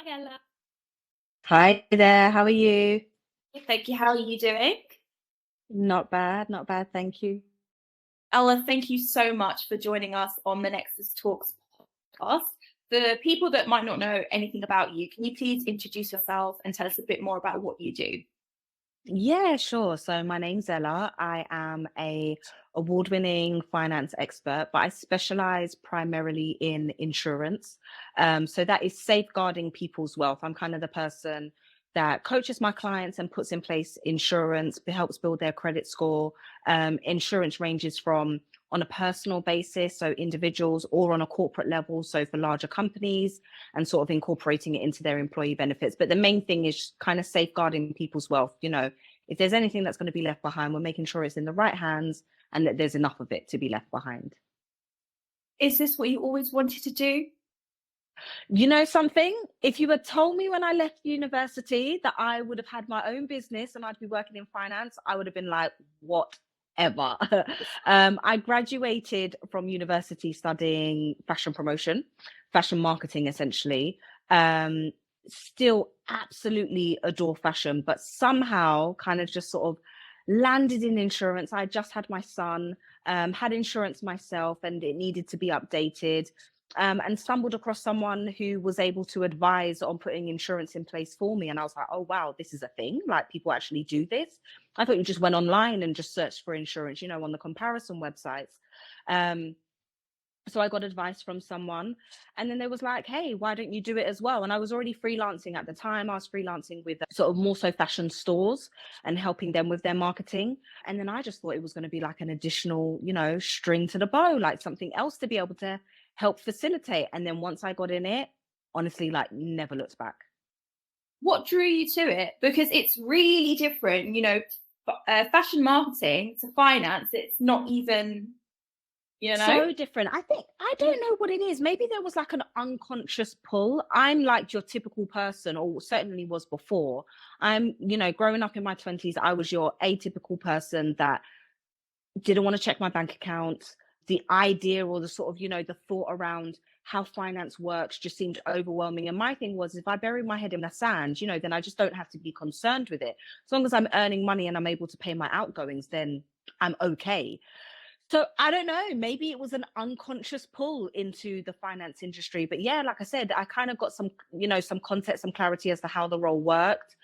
Hi, Ella. Hi there, how are you? Thank you. How are you doing? Not bad, thank you. Ella, thank you so much for joining us on the Nexus Talks podcast. For people that might not know anything about you, can you please introduce yourself and tell us a bit more about what you do? Yeah, sure. So my name's Ella. I am a award-winning finance expert, but I specialize primarily in insurance. So that is safeguarding people's wealth. I'm kind of the person that coaches my clients and puts in place insurance, helps build their credit score. Insurance ranges from on a personal basis, so individuals, or on a corporate level, so for larger companies, and sort of incorporating it into their employee benefits. But the main thing is kind of safeguarding people's wealth. If there's anything that's going to be left behind, we're making sure it's in the right hands and that there's enough of it to be left behind. Is this what you always wanted to do? You know something? If you had told me when I left university that I would have had my own business and I'd be working in finance, I would have been like, whatever. I graduated from university studying fashion promotion, fashion marketing, essentially. Um, Still absolutely adore fashion, but somehow kind of just sort of landed in insurance. I just had my son, had insurance myself, and it needed to be updated, and stumbled across someone who was able to advise on putting insurance in place for me. And I was like, oh, wow, this is a thing. Like, people actually do this. I thought you just went online and just searched for insurance, on the comparison websites. Um, so I got advice from someone, and then they was like, hey, why don't you do it as well? And I was already freelancing at the time. I was freelancing with sort of more so fashion stores and helping them with their marketing. And then I just thought it was going to be like an additional, string to the bow, like something else to be able to help facilitate. And then once I got in it, honestly, like, never looked back. What drew you to it? Because it's really different, fashion marketing to finance. It's not even, you know? So different. I don't know what it is. Maybe there was like an unconscious pull. I'm like your typical person, or certainly was before. Growing up in my 20s, I was your atypical person that didn't want to check my bank account. The idea, or the sort of, the thought around how finance works just seemed overwhelming. And my thing was, if I bury my head in the sand, then I just don't have to be concerned with it. As long as I'm earning money and I'm able to pay my outgoings, then I'm okay. So I don't know, maybe it was an unconscious pull into the finance industry. But yeah, like I said, I kind of got some context, some clarity as to how the role worked.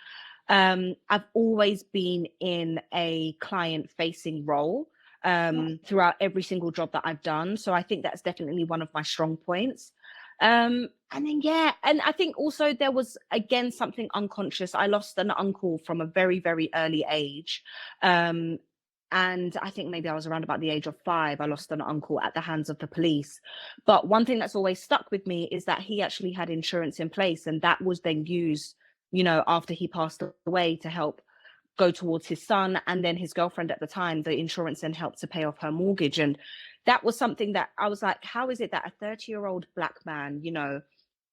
I've always been in a client facing role throughout every single job that I've done. So I think that's definitely one of my strong points. And then, yeah, and I think also there was, again, something unconscious. I lost an uncle from a very, very early age. Um, and I think maybe I was around about the age of 5. I lost an uncle at the hands of the police. But one thing that's always stuck with me is that he actually had insurance in place, and that was then used, after he passed away, to help go towards his son and then his girlfriend at the time. The insurance then helped to pay off her mortgage. And that was something that I was like, how is it that a 30-year-old Black man,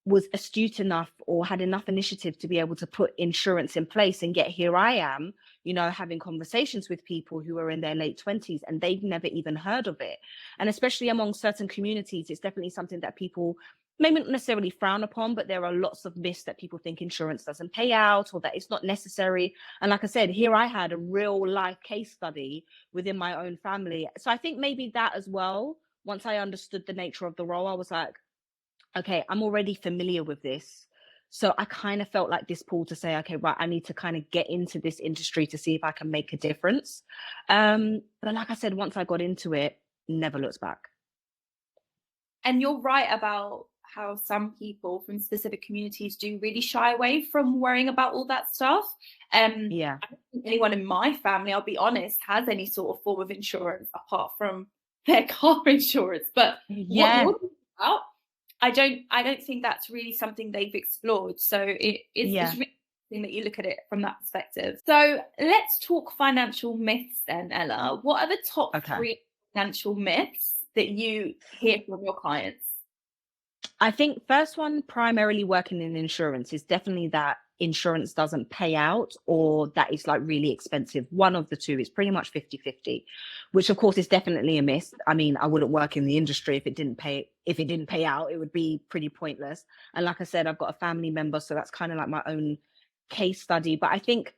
was astute enough or had enough initiative to be able to put insurance in place? And yet here I am, having conversations with people who are in their late 20s and they've never even heard of it. And especially among certain communities, it's definitely something that people maybe not necessarily frown upon, but there are lots of myths that people think insurance doesn't pay out or that it's not necessary. And like I said, here I had a real life case study within my own family. So I think maybe that as well, once I understood the nature of the role, I was like, okay, I'm already familiar with this. So I kind of felt like this pull to say, okay, right, I need to kind of get into this industry to see if I can make a difference. But like I said, once I got into it, never looked back. And you're right about how some people from specific communities do really shy away from worrying about all that stuff. Yeah. I don't think anyone in my family, I'll be honest, has any sort of form of insurance apart from their car insurance. But what Yeah. you're talking about, I don't think that's really something they've explored. So it's Yeah. really interesting that you look at it from that perspective. So let's talk financial myths then, Ella. What are the top Okay. 3 financial myths that you hear from your clients? I think first one, primarily working in insurance, is definitely that insurance doesn't pay out or that it's like really expensive. One of the two is pretty much 50-50, which of course is definitely a myth. I mean, I wouldn't work in the industry if it didn't pay out. It would be pretty pointless. And like I said, I've got a family member, so that's kind of like my own case study. But I think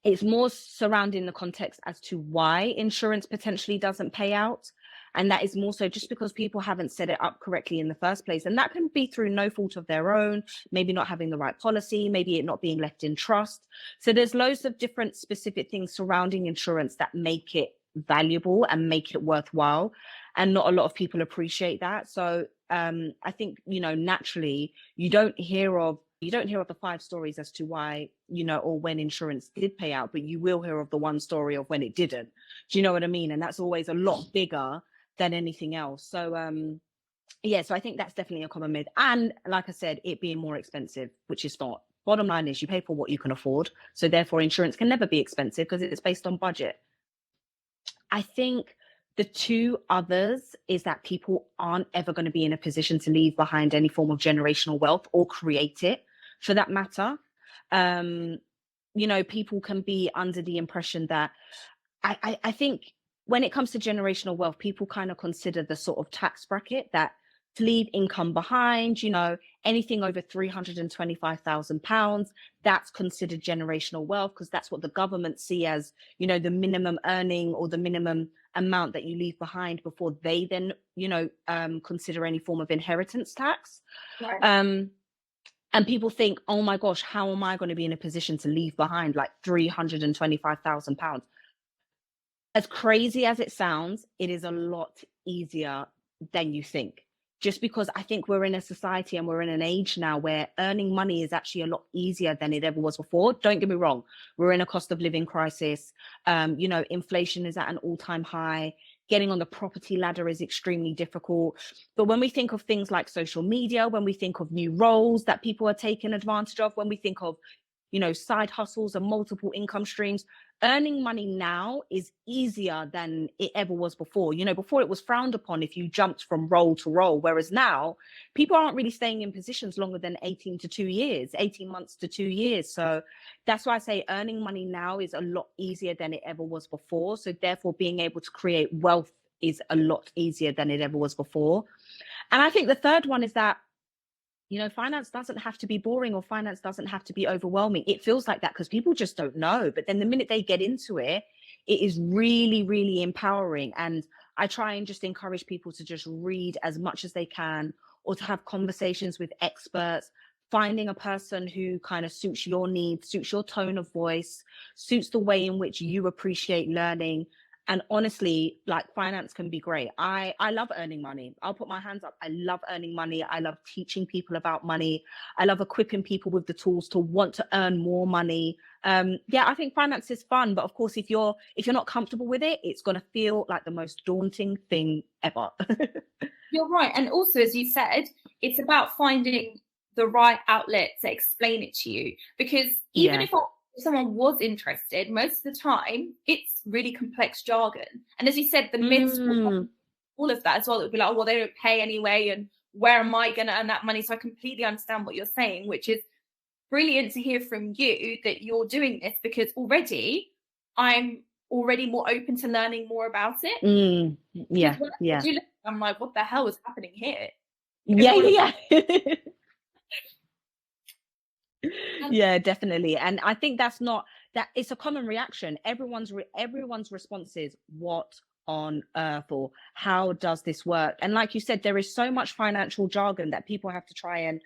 it's more surrounding the context as to why insurance potentially doesn't pay out. And that is more so just because people haven't set it up correctly in the first place. And that can be through no fault of their own, maybe not having the right policy, maybe it not being left in trust. So there's loads of different specific things surrounding insurance that make it valuable and make it worthwhile. And not a lot of people appreciate that. So I think, naturally, you don't hear of the 5 stories as to why, or when insurance did pay out, but you will hear of the one story of when it didn't. Do you know what I mean? And that's always a lot bigger than anything else. So so I think that's definitely a common myth. And like I said, it being more expensive, which is not. Bottom line is you pay for what you can afford. So therefore insurance can never be expensive because it's based on budget. I think the 2 others is that people aren't ever going to be in a position to leave behind any form of generational wealth or create it for that matter. People can be under the impression that I think when it comes to generational wealth, people kind of consider the sort of tax bracket that to leave income behind, anything over £325,000, that's considered generational wealth because that's what the government see as, the minimum earning or the minimum amount that you leave behind before they then, consider any form of inheritance tax. Right. And people think, oh my gosh, how am I going to be in a position to leave behind like £325,000? As crazy as it sounds, it is a lot easier than you think. Just because I think we're in a society and we're in an age now where earning money is actually a lot easier than it ever was before. Don't get me wrong. We're in a cost of living crisis. Inflation is at an all-time high. Getting on the property ladder is extremely difficult. But when we think of things like social media, when we think of new roles that people are taking advantage of, when we think of, side hustles and multiple income streams, earning money now is easier than it ever was before. Before it was frowned upon if you jumped from role to role, whereas now people aren't really staying in positions longer than 18 months to 2 years. So that's why I say earning money now is a lot easier than it ever was before. So therefore being able to create wealth is a lot easier than it ever was before. And I think the third one is that finance doesn't have to be boring or finance doesn't have to be overwhelming. It feels like that because people just don't know. But then the minute they get into it, it is really, really empowering. And I try and just encourage people to just read as much as they can or to have conversations with experts, finding a person who kind of suits your needs, suits your tone of voice, suits the way in which you appreciate learning. And honestly, like finance can be great. I love earning money. I'll put my hands up. I love earning money. I love teaching people about money. I love equipping people with the tools to want to earn more money. I think finance is fun, but of course, if you're not comfortable with it, it's going to feel like the most daunting thing ever. You're right. And also, as you said, it's about finding the right outlet to explain it to you. Because even if someone was interested, most of the time it's really complex jargon. And as you said, the myths, all of that as well, it would be like, oh, well, they don't pay anyway, and where am I going to earn that money? So I completely understand what you're saying, which is brilliant to hear from you that you're doing this, because I'm already more open to learning more about it. I'm like, what the hell is happening here? Yeah, definitely. And I think that it's a common reaction. Everyone's response is, what on earth, or how does this work? And like you said, there is so much financial jargon that people have to try and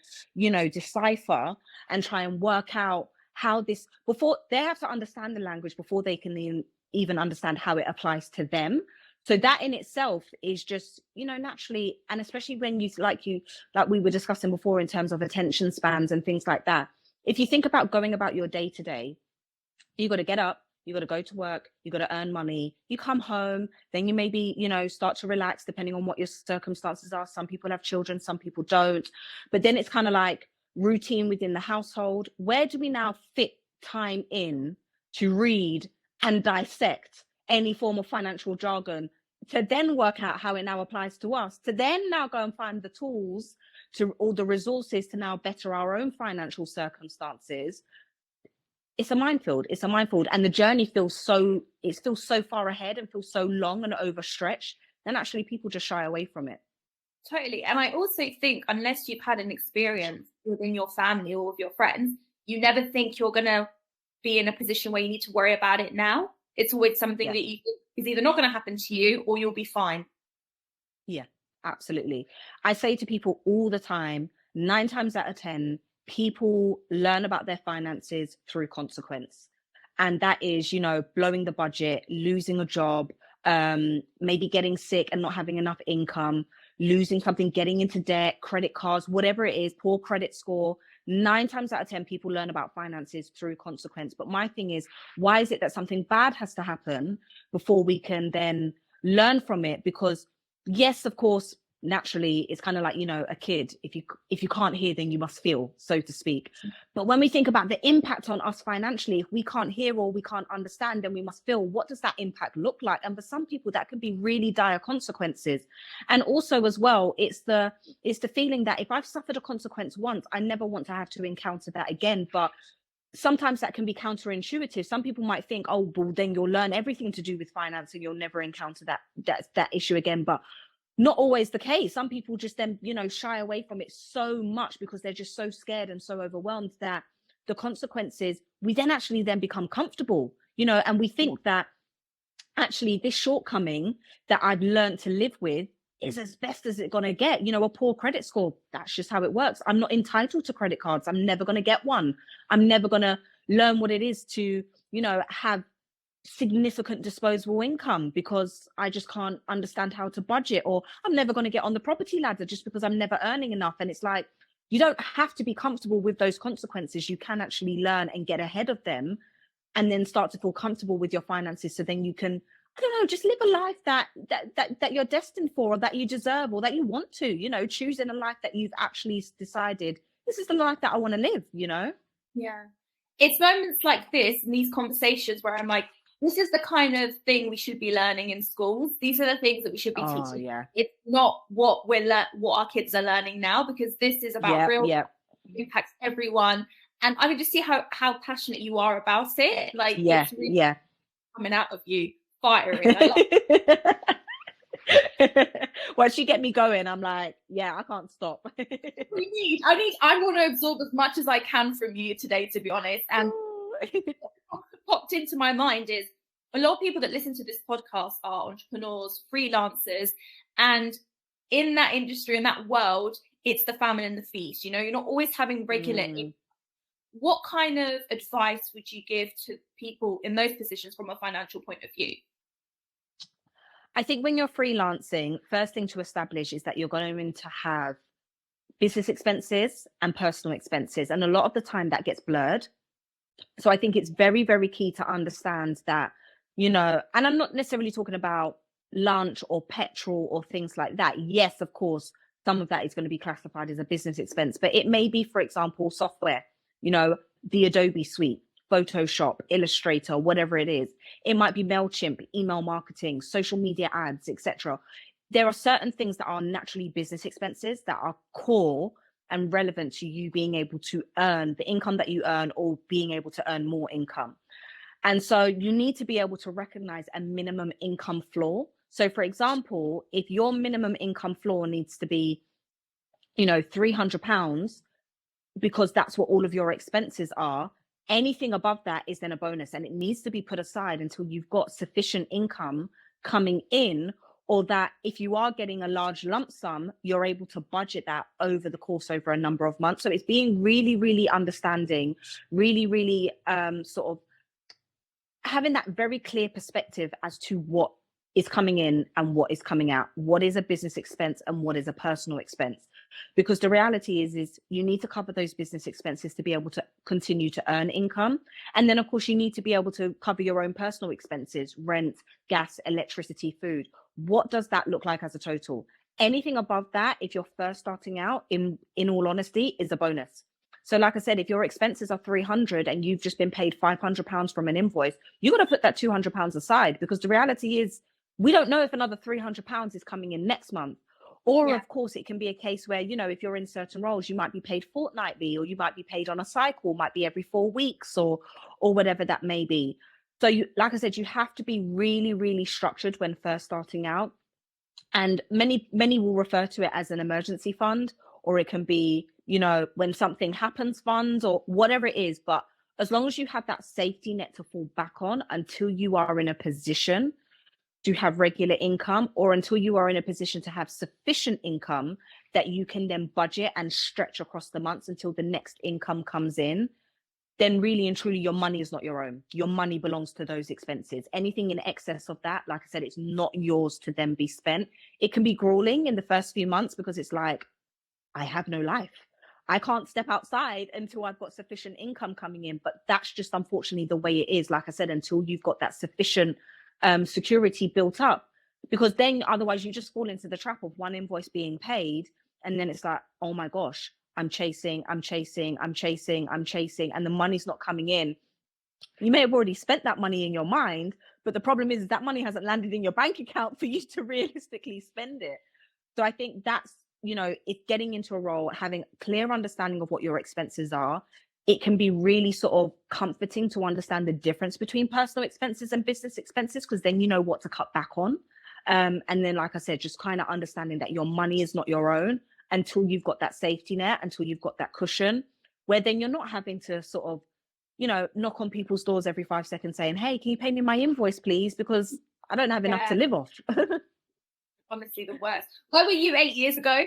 decipher and try and work out how this, before they have to understand the language before they can even understand how it applies to them. So that in itself is just, naturally, and especially when like we were discussing before in terms of attention spans and things like that. If you think about going about your day to day, you got to get up, you got to go to work, you got to earn money, you come home, then you maybe, start to relax depending on what your circumstances are. Some people have children, some people don't. But then it's kind of like routine within the household. Where do we now fit time in to read and dissect any form of financial jargon, to then work out how it now applies to us, to then now go and find the tools to all the resources to now better our own financial circumstances, it's a minefield. It's a minefield. And the journey feels so far ahead and feels so long and overstretched. Then actually people just shy away from it. Totally. And I also think unless you've had an experience within your family or with your friends, you never think you're going to be in a position where you need to worry about it now. It's always something that you think is either not going to happen to you or you'll be fine. Yeah, absolutely. I say to people all the time, 9 times out of 10, people learn about their finances through consequence. And that is, you know, blowing the budget, losing a job, maybe getting sick and not having enough income, losing something, getting into debt, credit cards, whatever it is, poor credit score. 9 times out of 10, people learn about finances through consequence. But my thing is, why is it that something bad has to happen before we can then learn from it? Because yes, of course, naturally, it's kind of like, you know, a kid. If you can't hear, then you must feel, so to speak. But when we think about the impact on us financially, if we can't hear or we can't understand, then we must feel, what does that impact look like? And for some people, that could be really dire consequences. And also as well, it's the feeling that if I've suffered a consequence once, I never want to have to encounter that again. But sometimes that can be counterintuitive. Some people might think, oh, well, then you'll learn everything to do with finance and you'll never encounter that issue again. But not always the case. Some people just then, you know, shy away from it so much because they're just so scared and so overwhelmed that the consequences, we then actually then become comfortable, you know, and we think that actually this shortcoming that I've learned to live with is as best as it's going to get. You know, a poor credit score, that's just how it works. I'm not entitled to credit cards. I'm never going to get one. I'm never going to learn what it is to, you know, have significant disposable income because I just can't understand how to budget, or I'm never going to get on the property ladder just because I'm never earning enough. And it's like, you don't have to be comfortable with those consequences. You can actually learn and get ahead of them and then start to feel comfortable with your finances. So then you can, I don't know, just live a life that you're destined for, or that you deserve, or that you want to, you know, choosing a life that you've actually decided, this is the life that I want to live, you know? Yeah. It's moments like this and these conversations where I'm like, this is the kind of thing we should be learning in schools. These are the things that we should be teaching. Yeah. It's not what our kids are learning now, because this is about impacts everyone. And I can just see how passionate you are about it. Like, it's really coming out of you, firing. Once you get me going, I'm like, I can't stop. I want to absorb as much as I can from you today, to be honest. And what popped into my mind is a lot of people that listen to this podcast are entrepreneurs, freelancers, and in that industry, in that world, it's the famine and the feast. You know, you're not always having regular income. What kind of advice would you give to people in those positions from a financial point of view? I think when you're freelancing, first thing to establish is that you're going to have business expenses and personal expenses. And a lot of the time that gets blurred. So I think it's very, very key to understand that, you know, and I'm not necessarily talking about lunch or petrol or things like that. Yes, of course, some of that is going to be classified as a business expense, but it may be, for example, software, you know, the Adobe suite, Photoshop, Illustrator, whatever it is. It might be MailChimp, email marketing, social media ads, etc. There are certain things that are naturally business expenses that are core and relevant to you being able to earn the income that you earn, or being able to earn more income. And so you need to be able to recognize a minimum income floor. So for example, if your minimum income floor needs to be, you know, £300, because that's what all of your expenses are, anything above that is then a bonus, and it needs to be put aside until you've got sufficient income coming in, or that if you are getting a large lump sum, you're able to budget that over the course over a number of months. So it's being really, really understanding, really, really sort of having that very clear perspective as to what is coming in and what is coming out, what is a business expense and what is a personal expense. Because the reality is you need to cover those business expenses to be able to continue to earn income. And then, of course, you need to be able to cover your own personal expenses, rent, gas, electricity, food. What does that look like as a total? Anything above that, if you're first starting out, in all honesty, is a bonus. So like I said, if your expenses are 300 and you've just been paid £500 from an invoice, you got to put that £200 aside, because the reality is we don't know if another £300 is coming in next month, Or of course, it can be a case where, you know, if you're in certain roles, you might be paid fortnightly, or you might be paid on a cycle, might be every 4 weeks, or whatever that may be. So you, like I said, you have to be really, really structured when first starting out. And many will refer to it as an emergency fund, or it can be, you know, when something happens funds, or whatever it is. But as long as you have that safety net to fall back on until you are in a position to have regular income, or until you are in a position to have sufficient income that you can then budget and stretch across the months until the next income comes in, then really and truly your money is not your own. Your money belongs to those expenses. Anything in excess of that, like I said, it's not yours to then be spent. It can be grueling in the first few months because it's like, I have no life. I can't step outside until I've got sufficient income coming in. But that's just unfortunately the way it is. Like I said, until you've got that sufficient security built up, because then otherwise you just fall into the trap of one invoice being paid, and then it's like, oh my gosh, I'm chasing, and the money's not coming in. You may have already spent that money in your mind, but the problem is that money hasn't landed in your bank account for you to realistically spend it. So I think that's, you know, it's getting into a role, having clear understanding of what your expenses are. It can be really sort of comforting to understand the difference between personal expenses and business expenses, because then you know what to cut back on. And then, like I said, just kind of understanding that your money is not your own until you've got that safety net, until you've got that cushion, where then you're not having to sort of, you know, knock on people's doors every 5 seconds saying, hey, can you pay me my invoice, please? Because I don't have enough to live off. Honestly, the worst. Where were you 8 years ago?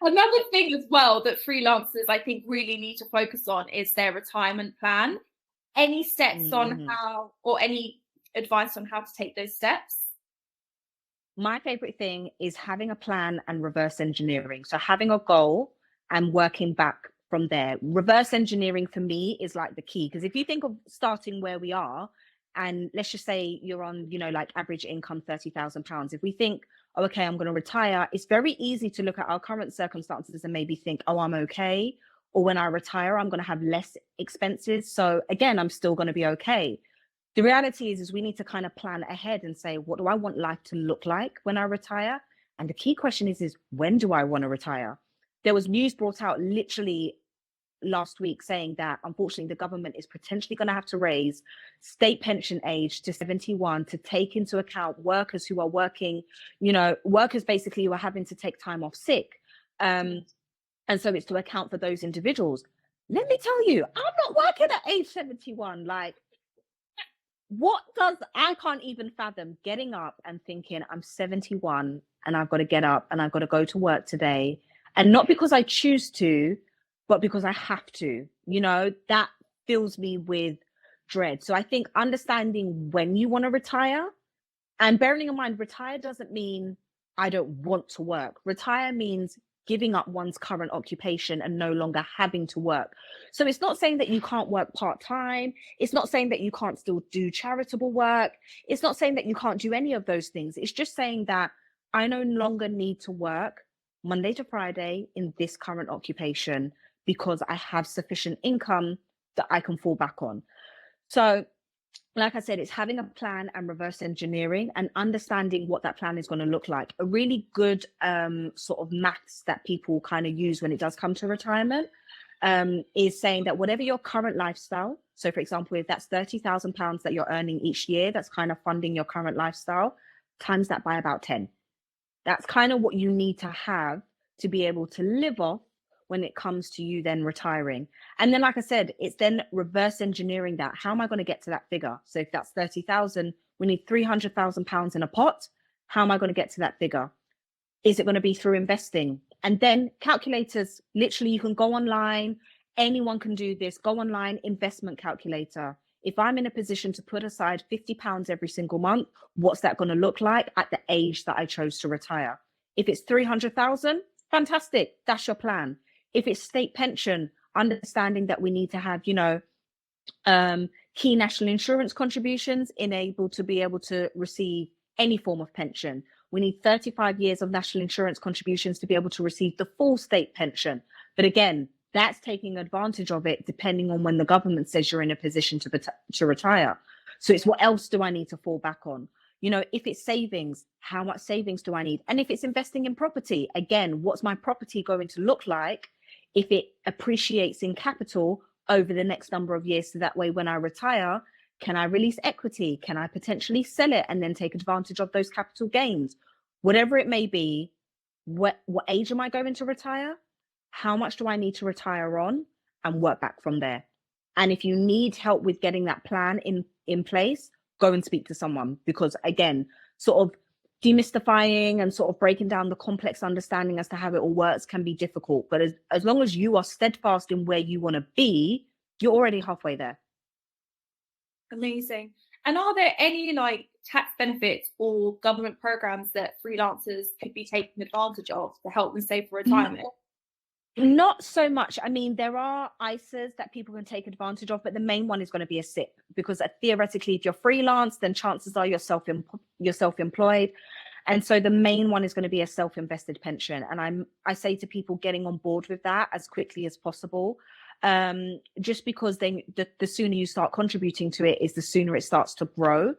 Another thing as well that freelancers, I think, really need to focus on is their retirement plan. Any steps on how, or any advice on how to take those steps? My favorite thing is having a plan and reverse engineering. So having a goal and working back from there. Reverse engineering for me is like the key, because if you think of starting where we are, and let's just say you're on, you know, like average income, £30,000. If we think, oh, okay, I'm going to retire, it's very easy to look at our current circumstances and maybe think, oh, I'm okay. Or when I retire, I'm going to have less expenses. So again, I'm still going to be okay. The reality is we need to kind of plan ahead and say, what do I want life to look like when I retire? And the key question is when do I want to retire? There was news brought out literally last week saying that unfortunately the government is potentially going to have to raise state pension age to 71 to take into account workers who are working, you know, workers basically who are having to take time off sick. And so it's to account for those individuals. Let me tell you, I'm not working at age 71. Like, I can't even fathom getting up and thinking I'm 71 and I've got to get up and I've got to go to work today. And not because I choose to, but because I have to, you know, that fills me with dread. So I think understanding when you want to retire, and bearing in mind, retire doesn't mean I don't want to work. Retire means giving up one's current occupation and no longer having to work. So it's not saying that you can't work part-time. It's not saying that you can't still do charitable work. It's not saying that you can't do any of those things. It's just saying that I no longer need to work Monday to Friday in this current occupation because I have sufficient income that I can fall back on. So like I said, it's having a plan and reverse engineering and understanding what that plan is going to look like. A really good sort of maths that people kind of use when it does come to retirement is saying that whatever your current lifestyle, so for example, if that's £30,000 that you're earning each year, that's kind of funding your current lifestyle, times that by about 10. That's kind of what you need to have to be able to live off when it comes to you then retiring. And then, like I said, it's then reverse engineering that. How am I going to get to that figure? So if that's 30,000, we need £300,000 in a pot. How am I going to get to that figure? Is it going to be through investing? And then calculators, literally you can go online. Anyone can do this. Go online, investment calculator. If I'm in a position to put aside £50 every single month, what's that going to look like at the age that I chose to retire? If it's 300,000, fantastic. That's your plan. If it's state pension, understanding that we need to have, you know, key national insurance contributions enabled to be able to receive any form of pension. We need 35 years of national insurance contributions to be able to receive the full state pension. But again, that's taking advantage of it depending on when the government says you're in a position to retire. So it's what else do I need to fall back on? If it's savings, how much savings do I need? And if it's investing in property, again, what's my property going to look like if it appreciates in capital over the next number of years? So that way, when I retire, can I release equity? Can I potentially sell it and then take advantage of those capital gains? Whatever it may be, what age am I going to retire? How much do I need to retire on? And work back from there. And if you need help with getting that plan in place, go and speak to someone, because again, sort of demystifying and sort of breaking down the complex understanding as to how it all works can be difficult. But as long as you are steadfast in where you want to be, you're already halfway there. Amazing. And are there any tax benefits or government programs that freelancers could be taking advantage of to help them save for retirement? Not so much. I mean, there are ISAs that people can take advantage of, but the main one is going to be a SIP, because theoretically, if you're freelance, then chances are you're self-employed. And so the main one is going to be a self-invested pension. And I say to people, getting on board with that as quickly as possible. Just because then the sooner you start contributing to it is the sooner it starts to grow.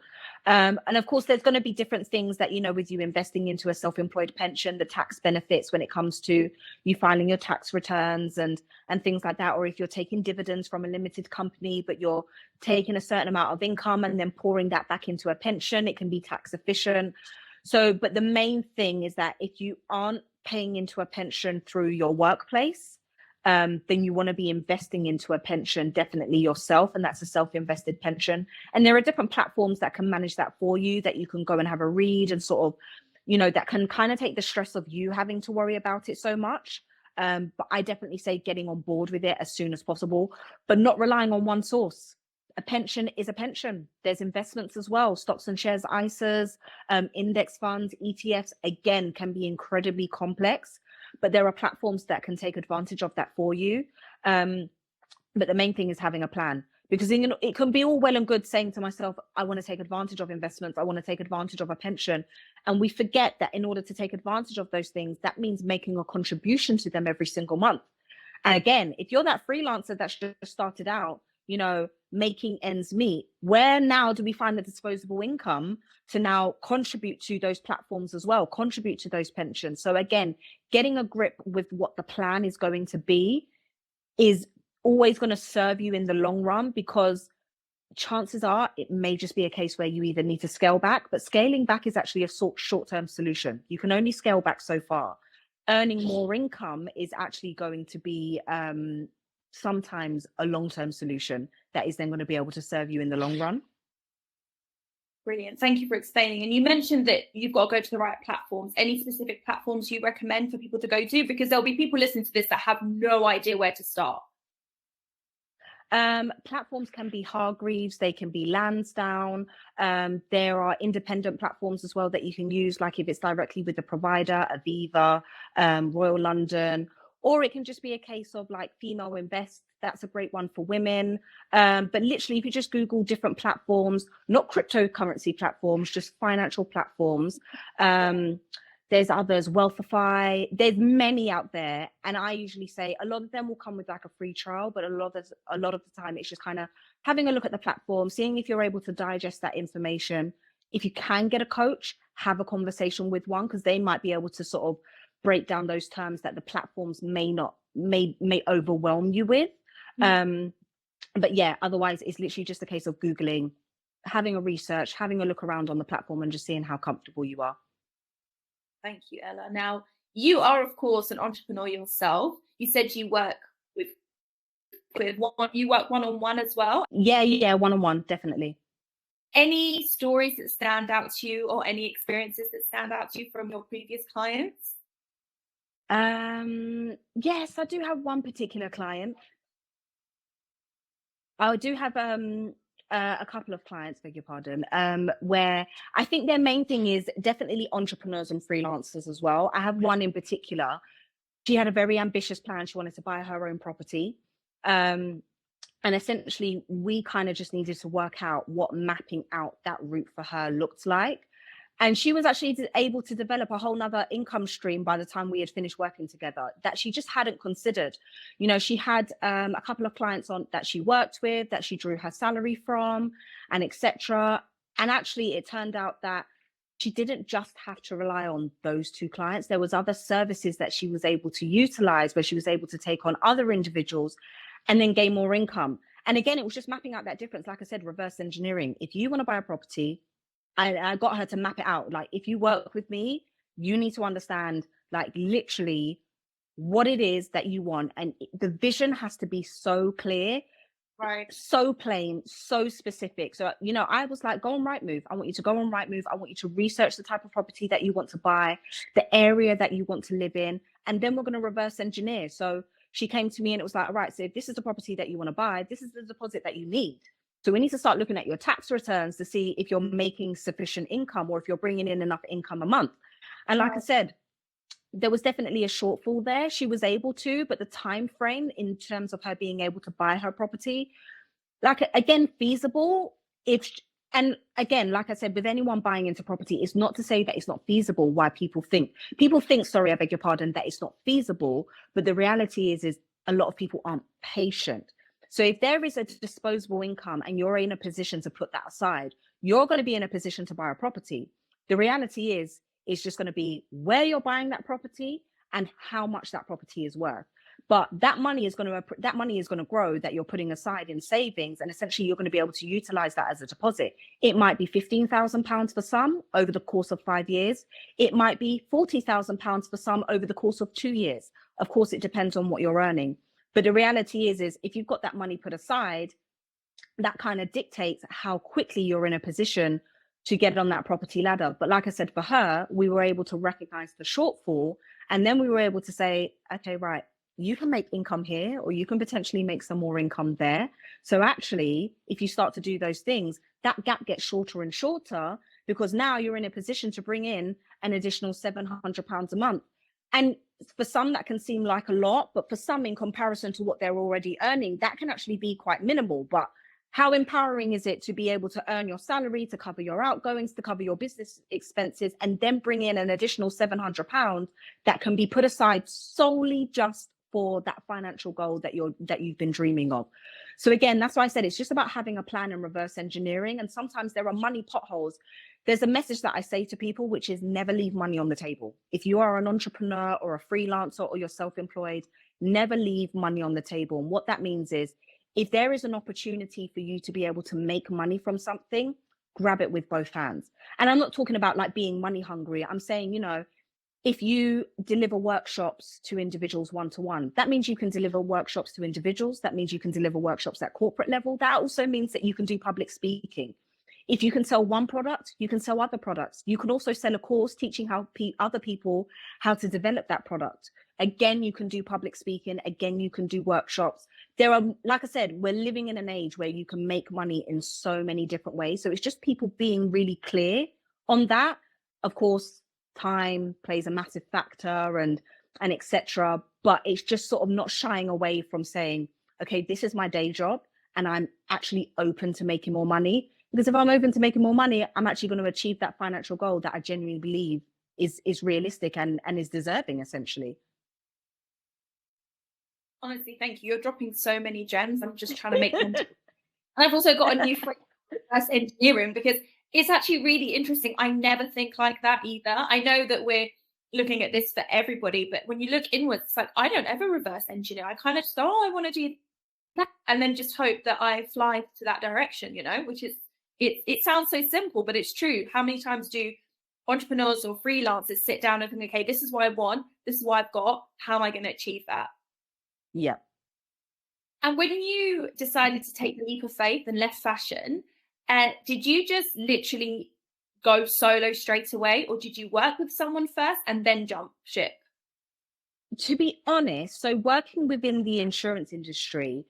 And of course, there's going to be different things that, with you investing into a self-employed pension, the tax benefits when it comes to you filing your tax returns and things like that. Or if you're taking dividends from a limited company, but you're taking a certain amount of income and then pouring that back into a pension, it can be tax efficient. So, but the main thing is that if you aren't paying into a pension through your workplace, then you want to be investing into a pension definitely yourself, and that's a self-invested pension. And there are different platforms that can manage that for you, that you can go and have a read and sort of, that can kind of take the stress of you having to worry about it so much. But I definitely say getting on board with it as soon as possible, but not relying on one source. A pension is a pension. There's investments as well, stocks and shares, ISAs, index funds, ETFs, again, can be incredibly complex. But there are platforms that can take advantage of that for you. But the main thing is having a plan, because it can be all well and good saying to myself, I want to take advantage of investments, I want to take advantage of a pension. And we forget that in order to take advantage of those things, that means making a contribution to them every single month. And again, if you're that freelancer that's just started out, making ends meet, where now do we find the disposable income to now contribute to those platforms as well, contribute to those pensions? So again, getting a grip with what the plan is going to be is always going to serve you in the long run, because chances are it may just be a case where you either need to scale back, but scaling back is actually a short-term solution. You can only scale back so far. Earning more income is actually going to be sometimes a long-term solution that is then going to be able to serve you in the long run. Brilliant. Thank you for explaining. And you mentioned that you've got to go to the right platforms. Any specific platforms you recommend for people to go to? Because there'll be people listening to this that have no idea where to start. Platforms can be Hargreaves, they can be Lansdowne. There are independent platforms as well that you can use, like if it's directly with the provider, Aviva, Royal London, or it can just be a case of like Female Invest. That's a great one for women. But literally, if you just Google different platforms, not cryptocurrency platforms, just financial platforms. There's others, Wealthify. There's many out there. And I usually say a lot of them will come with like a free trial, but a lot of the time it's just kind of having a look at the platform, seeing if you're able to digest that information. If you can get a coach, have a conversation with one, because they might be able to sort of break down those terms that the platforms may overwhelm you with. But yeah, otherwise it's literally just a case of Googling, having a research, having a look around on the platform and just seeing how comfortable you are. Thank you, Ella. Now, you are, of course, an entrepreneur yourself. You said you work you work one-on-one as well. Yeah, one-on-one, definitely. Any stories that stand out to you, or any experiences that stand out to you from your previous clients? Yes, I do have one particular client. I do have a couple of clients, beg your pardon, where I think their main thing is definitely entrepreneurs and freelancers as well. I have one in particular. She had a very ambitious plan. She wanted to buy her own property. And essentially, we kind of just needed to work out what mapping out that route for her looked like. And she was actually able to develop a whole nother income stream by the time we had finished working together that she just hadn't considered. She had a couple of clients that she worked with, that she drew her salary from, and etc. And actually, it turned out that she didn't just have to rely on those 2 clients. There was other services that she was able to utilize, where she was able to take on other individuals and then gain more income. And again, it was just mapping out that difference. Like I said, reverse engineering. If you want to buy a property, I got her to map it out. Like, if you work with me, you need to understand, like, literally what it is that you want. And the vision has to be so clear, right? So plain, so specific. So, you know, I was like, go on Rightmove. I want you to go on Rightmove. I want you to research the type of property that you want to buy, the area that you want to live in, and then we're going to reverse engineer. So she came to me and it was like, all right, so if this is the property that you want to buy, this is the deposit that you need. So we need to start looking at your tax returns to see if you're making sufficient income or if you're bringing in enough income a month. And like I said, there was definitely a shortfall there. She was able to, but the time frame in terms of her being able to buy her property, like, again, feasible. And again, like I said, with anyone buying into property, it's not to say that it's not feasible. Why people think, sorry, I beg your pardon, that it's not feasible. But the reality is a lot of people aren't patient. So if there is a disposable income and you're in a position to put that aside, you're going to be in a position to buy a property. The reality is, it's just going to be where you're buying that property and how much that property is worth. But that money is going to grow, that you're putting aside in savings, and essentially you're going to be able to utilize that as a deposit. It might be £15,000 for some over the course of 5 years. It might be £40,000 for some over the course of 2 years. Of course, it depends on what you're earning. But the reality is if you've got that money put aside, that kind of dictates how quickly you're in a position to get on that property ladder. But like I said, for her, we were able to recognize the shortfall. And then we were able to say, okay, right, you can make income here, or you can potentially make some more income there. So actually, if you start to do those things, that gap gets shorter and shorter, because now you're in a position to bring in an additional £700 a month. And for some, that can seem like a lot, but for some, in comparison to what they're already earning, that can actually be quite minimal. But how empowering is it to be able to earn your salary, to cover your outgoings, to cover your business expenses, and then bring in an additional £700 that can be put aside solely just for that financial goal that you've been dreaming of. So again, that's why I said it's just about having a plan and reverse engineering. And sometimes there are money potholes. There's a message that I say to people, which is never leave money on the table. If you are an entrepreneur or a freelancer or you're self-employed, never leave money on the table. And what that means is, if there is an opportunity for you to be able to make money from something, grab it with both hands. And I'm not talking about like being money hungry. I'm saying, you know, if you deliver workshops to individuals one-to-one, that means you can deliver workshops to individuals. That means you can deliver workshops at corporate level. That also means that you can do public speaking. If you can sell one product, you can sell other products. You can also sell a course teaching how other people how to develop that product. Again, you can do public speaking. Again, you can do workshops. There are, like I said, we're living in an age where you can make money in so many different ways. So it's just people being really clear on that. Of course, time plays a massive factor and etc. But it's just sort of not shying away from saying, okay, this is my day job and I'm actually open to making more money. Because if I'm open to making more money, I'm actually going to achieve that financial goal that I genuinely believe is realistic and is deserving, essentially. Honestly, thank you. You're dropping so many gems. I'm just trying to make them. And I've also got a new phrase, engineering, because it's actually really interesting. I never think like that either. I know that we're looking at this for everybody, but when you look inwards, it's like, I don't ever reverse engineer. I kind of just, I want to do that, and then just hope that I fly to that direction, you know, which is, it sounds so simple, but it's true. How many times do entrepreneurs or freelancers sit down and think, okay, this is what I want, this is what I've got, how am I going to achieve that? Yeah. And when you decided to take the leap of faith and left fashion, did you just literally go solo straight away, or did you work with someone first and then jump ship? To be honest, so working within the insurance industry,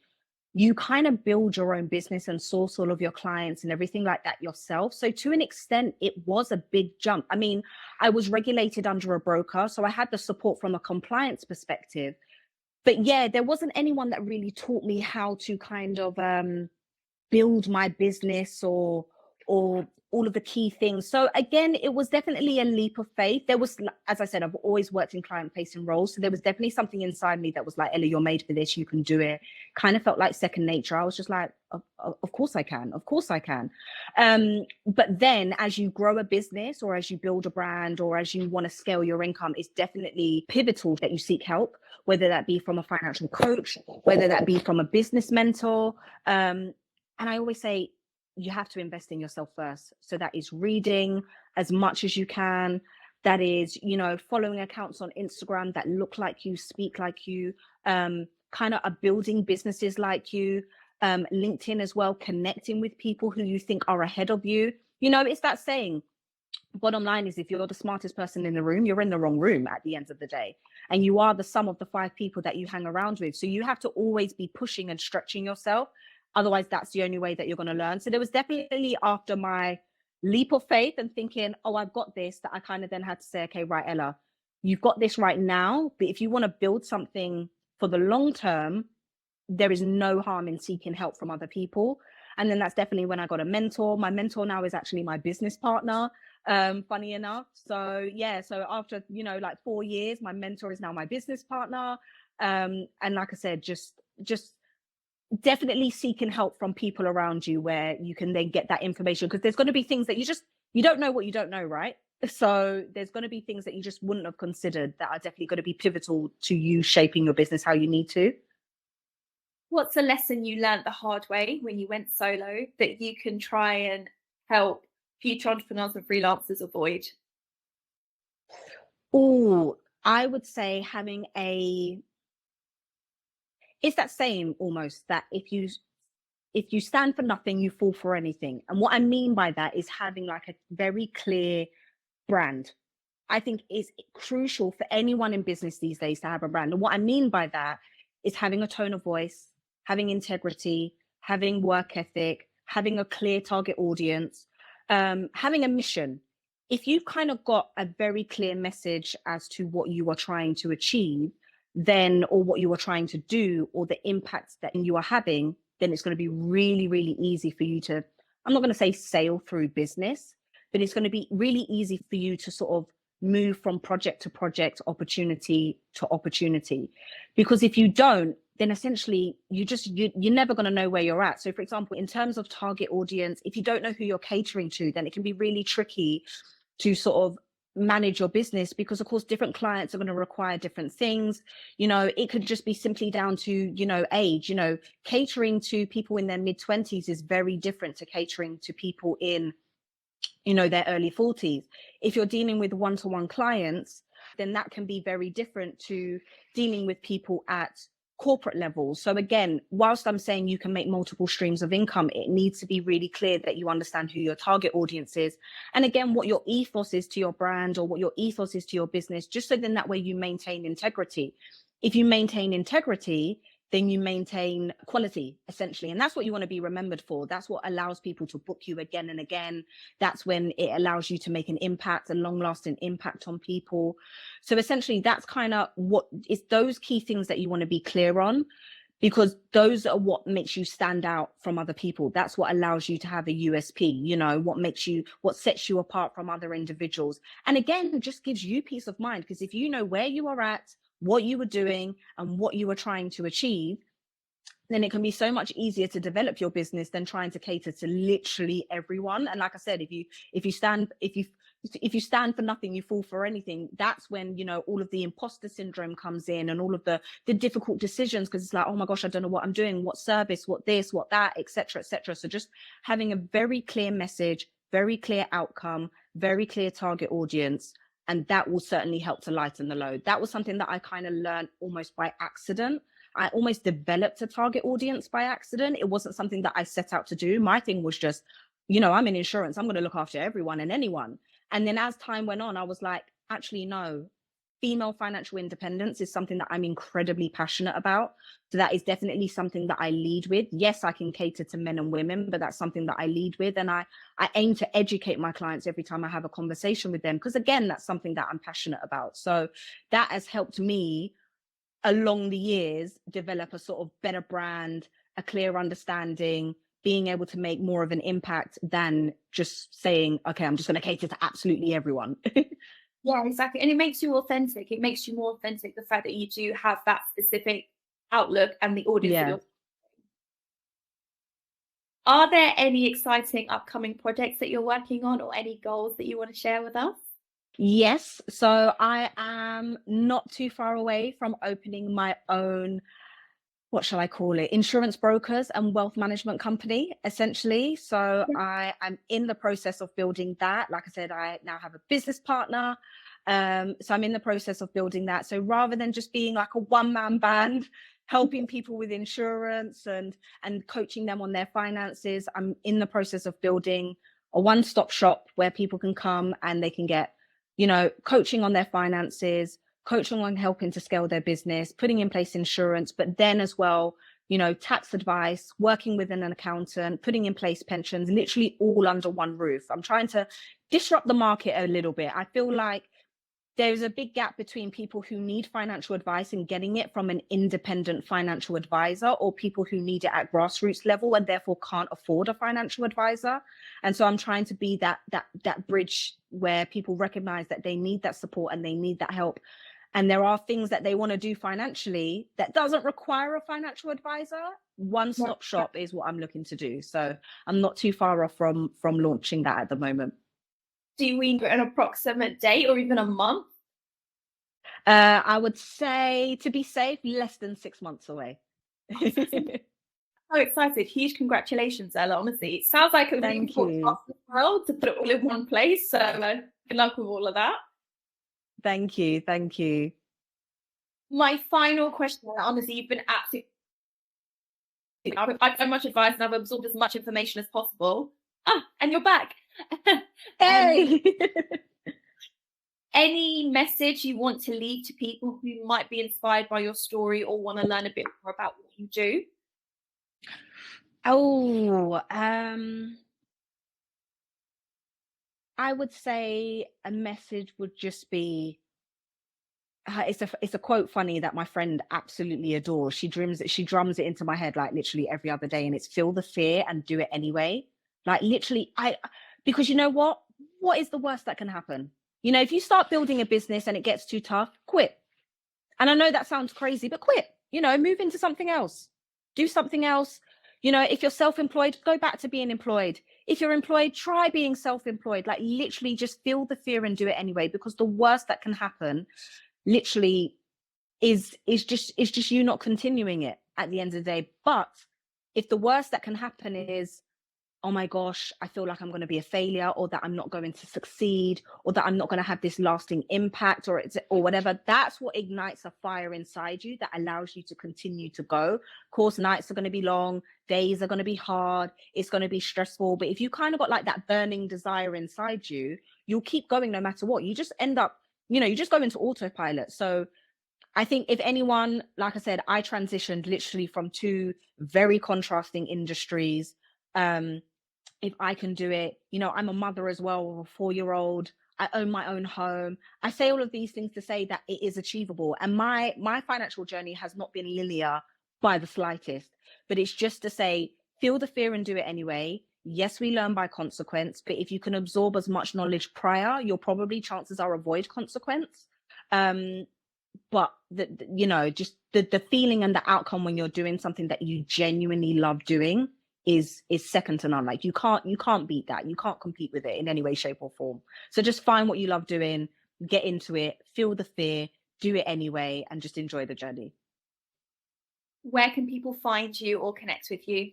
you kind of build your own business and source all of your clients and everything like that yourself. So to an extent, it was a big jump. I mean, I was regulated under a broker, so I had the support from a compliance perspective. But yeah, there wasn't anyone that really taught me how to kind of build my business or all of the key things. So again, it was definitely a leap of faith. There was, as I said, I've always worked in client-facing roles. So there was definitely something inside me that was like, Ella, you're made for this. You can do it. Kind of felt like second nature. I was just like, of course I can. Of course I can. But then as you grow a business or as you build a brand or as you want to scale your income, it's definitely pivotal that you seek help, whether that be from a financial coach, whether that be from a business mentor. And I always say, you have to invest in yourself first. So that is reading as much as you can. That is, following accounts on Instagram that look like you, speak like you, kind of are building businesses like you. LinkedIn as well, connecting with people who you think are ahead of you. It's that saying, bottom line is, if you're the smartest person in the room, you're in the wrong room at the end of the day. And you are the sum of the 5 people that you hang around with. So you have to always be pushing and stretching yourself. Otherwise, that's the only way that you're going to learn. So there was definitely, after my leap of faith and thinking, oh, I've got this, that I kind of then had to say, okay, right, Ella, you've got this right now. But if you want to build something for the long term, there is no harm in seeking help from other people. And then that's definitely when I got a mentor. My mentor now is actually my business partner, funny enough. So yeah, so after, like 4 years, my mentor is now my business partner. And like I said, just definitely seeking help from people around you where you can then get that information, because there's going to be things that you don't know what you don't know, right? So there's going to be things that you just wouldn't have considered that are definitely going to be pivotal to you shaping your business how you need to. What's a lesson you learned the hard way when you went solo that you can try and help future entrepreneurs and freelancers avoid? Oh, I would say it's that saying almost that if you stand for nothing, you fall for anything. And what I mean by that is having like a very clear brand. I think is crucial for anyone in business these days to have a brand. And what I mean by that is having a tone of voice, having integrity, having work ethic, having a clear target audience, having a mission. If you've kind of got a very clear message as to what you are trying to achieve, then, or what you are trying to do, or the impact that you are having, then it's going to be really, really easy for you to, I'm not going to say sail through business, but it's going to be really easy for you to sort of move from project to project, opportunity to opportunity. Because if you don't, then essentially you're never going to know where you're at. So for example, in terms of target audience, if you don't know who you're catering to, then it can be really tricky to sort of manage your business, because of course different clients are going to require different things. It could just be simply down to age. Catering to people in their mid-20s is very different to catering to people in their early 40s. If you're dealing with one-to-one clients, then that can be very different to dealing with people at corporate levels. So again, whilst I'm saying you can make multiple streams of income, it needs to be really clear that you understand who your target audience is. And again, what your ethos is to your brand, or what your ethos is to your business, just so then that way you maintain integrity. If you maintain integrity, then you maintain quality, essentially. And that's what you want to be remembered for. That's what allows people to book you again and again. That's when it allows you to make an impact, a long-lasting impact on people. So essentially, that's kind of what is those key things that you want to be clear on, because those are what makes you stand out from other people. That's what allows you to have a USP, what sets you apart from other individuals. And again, just gives you peace of mind, because if you know where you are at, what you were doing, and what you were trying to achieve, then it can be so much easier to develop your business than trying to cater to literally everyone. And like I said, if you stand for nothing, you fall for anything. That's when all of the imposter syndrome comes in, and all of the difficult decisions, because it's like, oh my gosh, I don't know what I'm doing, what service, what this, what that, etc., etc. So just having a very clear message, very clear outcome, very clear target audience, and that will certainly help to lighten the load. That was something that I kind of learned almost by accident. I almost developed a target audience by accident. It wasn't something that I set out to do. My thing was just, I'm in insurance, I'm going to look after everyone and anyone. And then as time went on, I was like, actually, no, female financial independence is something that I'm incredibly passionate about. So that is definitely something that I lead with. Yes, I can cater to men and women, but that's something that I lead with. And I aim to educate my clients every time I have a conversation with them, because again, that's something that I'm passionate about. So that has helped me along the years develop a sort of better brand, a clear understanding, being able to make more of an impact than just saying, okay, I'm just going to cater to absolutely everyone. Yeah, exactly. And it makes you authentic. It makes you more authentic, the fact that you do have that specific outlook and the audience that Yeah. you're. Are there any exciting upcoming projects that you're working on or any goals that you want to share with us? Yes. So I am not too far away from opening my own, what shall I call it? Insurance brokers and wealth management company, essentially. So I am in the process of building that. Like I said, I now have a business partner. So I'm in the process of building that. So rather than just being like a one-man band, helping people with insurance and coaching them on their finances, I'm in the process of building a one-stop shop where people can come and they can get, coaching on their finances, coaching on helping to scale their business, putting in place insurance, but then as well, tax advice, working with an accountant, putting in place pensions, literally all under one roof. I'm trying to disrupt the market a little bit. I feel like there's a big gap between people who need financial advice and getting it from an independent financial advisor, or people who need it at grassroots level and therefore can't afford a financial advisor. And so I'm trying to be that bridge where people recognize that they need that support and they need that help. And there are things that they want to do financially that doesn't require a financial advisor. One-stop shop is what I'm looking to do. So I'm not too far off from launching that at the moment. Do we know an approximate date or even a month? I would say, to be safe, less than 6 months away. So excited. Huge congratulations, Ella. Honestly, it sounds like a really important part of the world to put it all in one place. So good luck with all of that. Thank you. My final question, honestly, you've been absolutely. I've done much advice and I've absorbed as much information as possible. And you're back. Hey! Any message you want to leave to people who might be inspired by your story or want to learn a bit more about what you do? I would say a message would just be, it's a quote funny that my friend absolutely adores. She drums it into my head like literally every other day, and it's feel the fear and do it anyway. Like literally, because you know what is the worst that can happen? If you start building a business and it gets too tough, quit. And I know that sounds crazy, but quit. Move into something else. Do something else. If you're self-employed, go back to being employed. If you're employed, try being self-employed. Like literally just feel the fear and do it anyway, because the worst that can happen literally is just you not continuing it at the end of the day. But if the worst that can happen is, oh my gosh, I feel like I'm going to be a failure, or that I'm not going to succeed, or that I'm not going to have this lasting impact, or whatever, that's what ignites a fire inside you that allows you to continue to go. Of course, nights are going to be long, days are going to be hard, it's going to be stressful, but if you kind of got like that burning desire inside you, you'll keep going no matter what. You just end up, you just go into autopilot. So I think if anyone, like I said, I transitioned literally from two very contrasting industries. If I can do it, I'm a mother as well of a 4-year-old. I own my own home. I say all of these things to say that it is achievable. And my financial journey has not been linear by the slightest, but it's just to say, feel the fear and do it anyway. Yes, we learn by consequence, but if you can absorb as much knowledge prior, you'll probably, chances are, avoid consequence. But just the feeling and the outcome when you're doing something that you genuinely love doing is second to none. Like you can't beat that. You can't compete with it in any way, shape, or form. So just find what you love doing, get into it, feel the fear, do it anyway, and just enjoy the journey. Where can people find you or connect with you?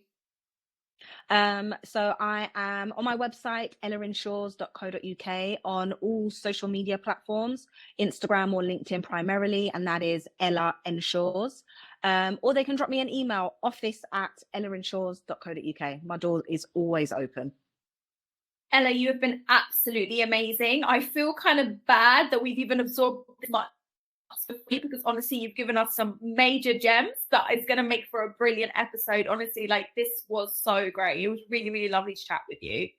So I am on my website, ellainsures.co.uk, on all social media platforms, Instagram or LinkedIn primarily, and that is Ella Ensures. Or they can drop me an email, office@ellainsures.co.uk. My door is always open. Ella, you have been absolutely amazing. I feel kind of bad that we've even absorbed this much, because honestly, you've given us some major gems that is going to make for a brilliant episode. Honestly, like this was so great. It was really, really lovely to chat with you.